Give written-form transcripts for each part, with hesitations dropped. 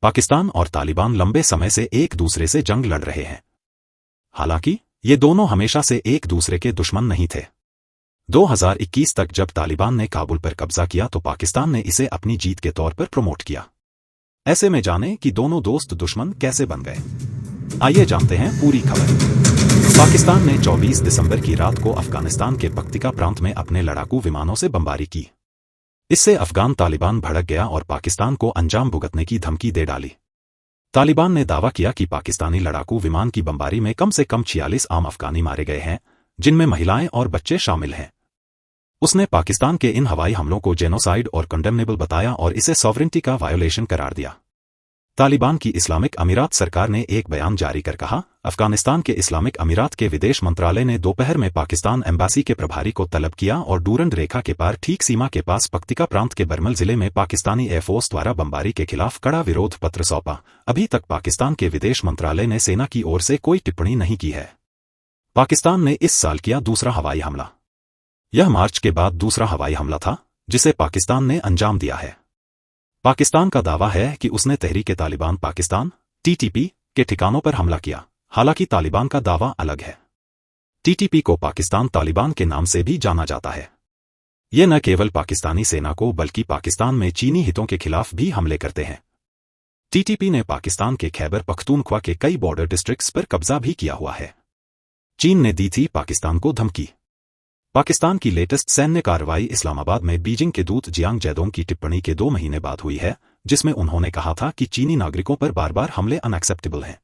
पाकिस्तान और तालिबान लंबे समय से एक दूसरे से जंग लड़ रहे हैं। हालांकि ये दोनों हमेशा से एक दूसरे के दुश्मन नहीं थे। 2021 तक जब तालिबान ने काबुल पर कब्जा किया तो पाकिस्तान ने इसे अपनी जीत के तौर पर प्रमोट किया। ऐसे में जानें कि दोनों दोस्त दुश्मन कैसे बन गए। आइए जानते हैं पूरी खबर। पाकिस्तान ने 24 दिसंबर की रात को अफगानिस्तान के पख्तिका प्रांत में अपने लड़ाकू विमानों से बमबारी की। इससे अफगान तालिबान भड़क गया और पाकिस्तान को अंजाम भुगतने की धमकी दे डाली। तालिबान ने दावा किया कि पाकिस्तानी लड़ाकू विमान की बमबारी में कम से कम 46 आम अफगानी मारे गए हैं, जिनमें महिलाएं और बच्चे शामिल हैं। उसने पाकिस्तान के इन हवाई हमलों को जेनोसाइड और कंडेमनेबल बताया और इसे सॉवरेनिटी का वायोलेशन करार दिया। तालिबान की इस्लामिक अमीरात सरकार ने एक बयान जारी कर कहा, अफगानिस्तान के इस्लामिक अमीरात के विदेश मंत्रालय ने दोपहर में पाकिस्तान एम्बेसी के प्रभारी को तलब किया और डूरंड रेखा के पार ठीक सीमा के पास पख्तिका प्रांत के बरमल जिले में पाकिस्तानी एयरफोर्स द्वारा बमबारी के खिलाफ कड़ा विरोध पत्र सौंपा। अभी तक पाकिस्तान के विदेश मंत्रालय ने सेना की ओर से कोई टिप्पणी नहीं की है। पाकिस्तान ने इस साल किया दूसरा हवाई हमला। यह मार्च के बाद दूसरा हवाई हमला था जिसे पाकिस्तान ने अंजाम दिया है। पाकिस्तान का दावा है कि उसने तहरीक तालिबान पाकिस्तान (TTP) के ठिकानों पर हमला किया। हालांकि तालिबान का दावा अलग है। TTP को पाकिस्तान तालिबान के नाम से भी जाना जाता है। ये न केवल पाकिस्तानी सेना को बल्कि पाकिस्तान में चीनी हितों के खिलाफ भी हमले करते हैं। TTP ने पाकिस्तान के खैबर पख्तूनख्वा के कई बॉर्डर डिस्ट्रिक्ट्स पर कब्जा भी किया हुआ है। चीन ने दी थी पाकिस्तान को धमकी। पाकिस्तान की लेटेस्ट सैन्य कार्रवाई इस्लामाबाद में बीजिंग के दूत जियांग जेडोंग की टिप्पणी के 2 महीने बाद हुई है, जिसमें उन्होंने कहा था कि चीनी नागरिकों पर बार-बार हमले अनएक्सेप्टेबल हैं।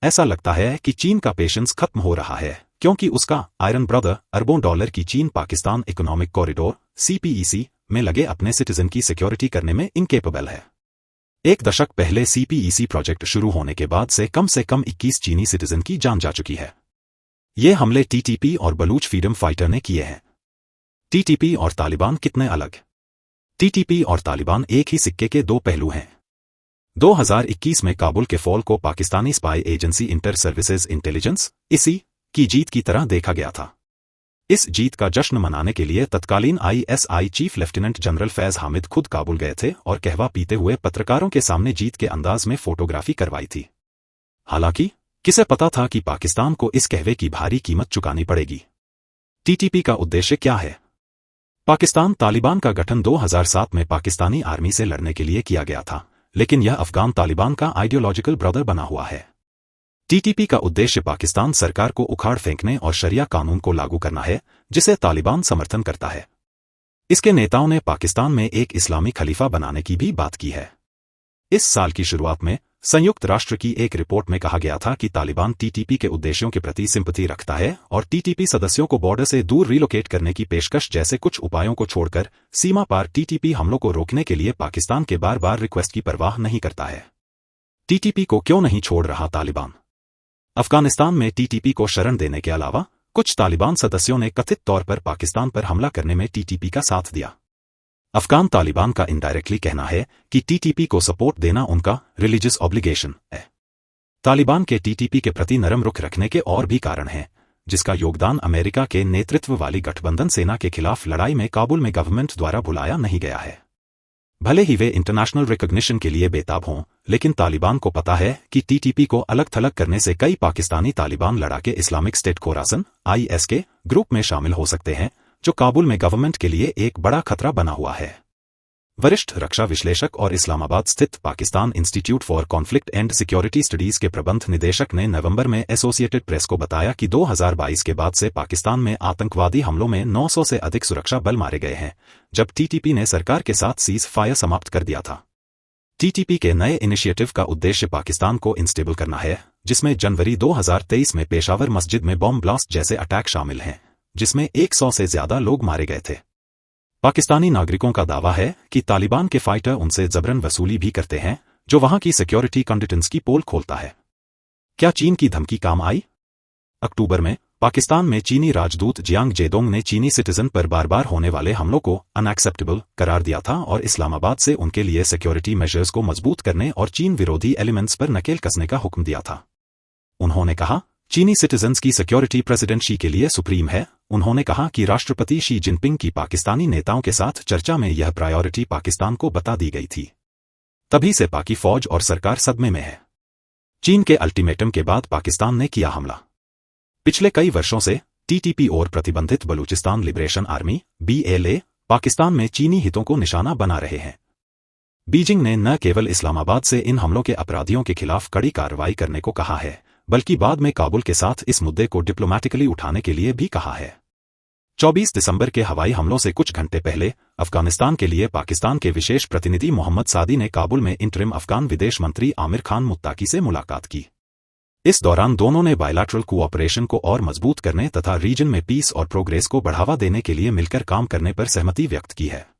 ऐसा लगता है कि चीन का पेशेंस खत्म हो रहा है, क्योंकि उसका आयरन ब्रदर अरबों डॉलर की चीन पाकिस्तान इकोनॉमिक कॉरिडोर (CPEC) में लगे अपने सिटीजन की सिक्योरिटी करने में इनकेपेबल है। एक दशक पहले CPEC प्रोजेक्ट शुरू होने के बाद से कम 21 चीनी सिटीजन की जान जा चुकी है। ये हमले TTP और बलूच फ्रीडम फाइटर ने किए हैं। TTP और तालिबान कितने अलग? TTP और तालिबान एक ही सिक्के के 2 पहलू हैं। 2021 में काबुल के फॉल को Pakistani spy agency inter services intelligence (ISI) की जीत की तरह देखा गया था। इस जीत का जश्न मनाने के लिए तत्कालीन ISI chief lieutenant general Faiz Hamid खुद काबुल गए थे और कहवा पीते हुए पत्रकारों के सामने जीत के अंदाज में फोटोग्राफी करवाई थी। हालांकि किसे पता था कि पाकिस्तान को इस कहवे की भारी कीमत चुकानी पड़ेगी। TTP का उद्देश्य क्या है? पाकिस्तान तालिबान का गठन 2007 में पाकिस्तानी आर्मी से लड़ने के लिए किया गया था, लेकिन यह अफगान तालिबान का आइडियोलॉजिकल ब्रदर बना हुआ है। TTP का उद्देश्य पाकिस्तान सरकार को उखाड़ फेंकने और शरिया कानून को लागू करना है, जिसे तालिबान समर्थन करता है। इसके नेताओं ने पाकिस्तान में एक इस्लामी खलीफा बनाने की भी बात की है। इस साल की शुरुआत में संयुक्त राष्ट्र की एक रिपोर्ट में कहा गया था कि तालिबान TTP के उद्देश्यों के प्रति सिंपैथी रखता है और TTP सदस्यों को बॉर्डर से दूर रिलोकेट करने की पेशकश जैसे कुछ उपायों को छोड़कर सीमा पार TTP हमलों को रोकने के लिए पाकिस्तान के बार-बार रिक्वेस्ट की परवाह नहीं करता है। TTP को क्यों नहीं छोड़ रहा तालिबान? अफगानिस्तान में TTP को शरण देने के अलावा कुछ तालिबान सदस्यों ने कथित तौर पर पाकिस्तान पर हमला करने में TTP का साथ दिया। अफगान तालिबान का इनडायरेक्टली कहना है कि TTP को सपोर्ट देना उनका रिलीजियस ऑब्लिगेशन है। तालिबान के TTP के प्रति नरम रुख रखने के और भी कारण हैं, जिसका योगदान अमेरिका के नेतृत्व वाली गठबंधन सेना के खिलाफ लड़ाई में काबुल में गवर्नमेंट द्वारा भुलाया नहीं गया है। भले ही वे इंटरनेशनल रिकॉग्निशन के लिए बेताब हों, लेकिन तालिबान को पता है कि TTP को अलग थलग करने से कई पाकिस्तानी तालिबान लड़ाके इस्लामिक स्टेट खोरासन (IS) के ग्रुप में शामिल हो सकते हैं, जो काबुल में गवर्नमेंट के लिए एक बड़ा खतरा बना हुआ है। वरिष्ठ रक्षा विश्लेषक और इस्लामाबाद स्थित Pakistan institute for conflict and security studies के प्रबंध निदेशक ने नवंबर में एसोसिएटेड प्रेस को बताया कि 2022 के बाद से पाकिस्तान में आतंकवादी हमलों में 900 से अधिक सुरक्षा बल मारे गए हैं, जब TTP ने सरकार के साथ सीज फायर समाप्त कर दिया था। TTP के नए इनिशिएटिव का उद्देश्य पाकिस्तान को इंस्टेबल करना है, जिसमें जनवरी 2023 में पेशावर मस्जिद में बॉम्ब ब्लास्ट जैसे अटैक शामिल हैं, जिसमें 100 से ज्यादा लोग मारे गए थे। पाकिस्तानी नागरिकों का दावा है कि तालिबान के फाइटर उनसे जबरन वसूली भी करते हैं, जो वहां की सिक्योरिटी कंडिशंस की पोल खोलता है। क्या चीन की धमकी काम आई? अक्टूबर में पाकिस्तान में चीनी राजदूत जियांग जेडोंग ने चीनी सिटीजन पर बार-बार होने वाले हमलों को अनएक्सेप्टेबल करार दिया था और इस्लामाबाद से उनके लिए सिक्योरिटी मेजर्स को मजबूत करने और चीन विरोधी एलिमेंट्स पर नकेल कसने का हुक्म दिया था। उन्होंने कहा, चीनी सिटीजन्स की सिक्योरिटी प्रेसिडेंट शी के लिए सुप्रीम है। उन्होंने कहा कि राष्ट्रपति शी जिनपिंग की पाकिस्तानी नेताओं के साथ चर्चा में यह प्रायोरिटी पाकिस्तान को बता दी गई थी। तभी से पाकि फौज और सरकार सदमे में है। चीन के अल्टीमेटम के बाद पाकिस्तान ने किया हमला। पिछले कई वर्षों से टीटीपी और प्रतिबंधित Balochistan liberation army BLA Pakistan में चीनी हितों को निशाना बना रहे हैं। बीजिंग ने न केवल इस्लामाबाद से इन हमलों के अपराधियों के खिलाफ कड़ी कार्रवाई करने को कहा है, बल्कि बाद में काबुल के साथ इस मुद्दे को डिप्लोमैटिकली उठाने के लिए भी कहा है। 24 दिसंबर के हवाई हमलों से कुछ घंटे पहले अफगानिस्तान के लिए पाकिस्तान के विशेष प्रतिनिधि मोहम्मद सादी ने काबुल में इंटरिम अफगान विदेश मंत्री आमिर खान मुत्ताकी से मुलाकात की। इस दौरान दोनों ने बायलैटरल कोऑपरेशन को और मजबूत करने तथा रीजन में पीस और प्रोग्रेस को बढ़ावा देने के लिए मिलकर काम करने पर सहमति व्यक्त की है।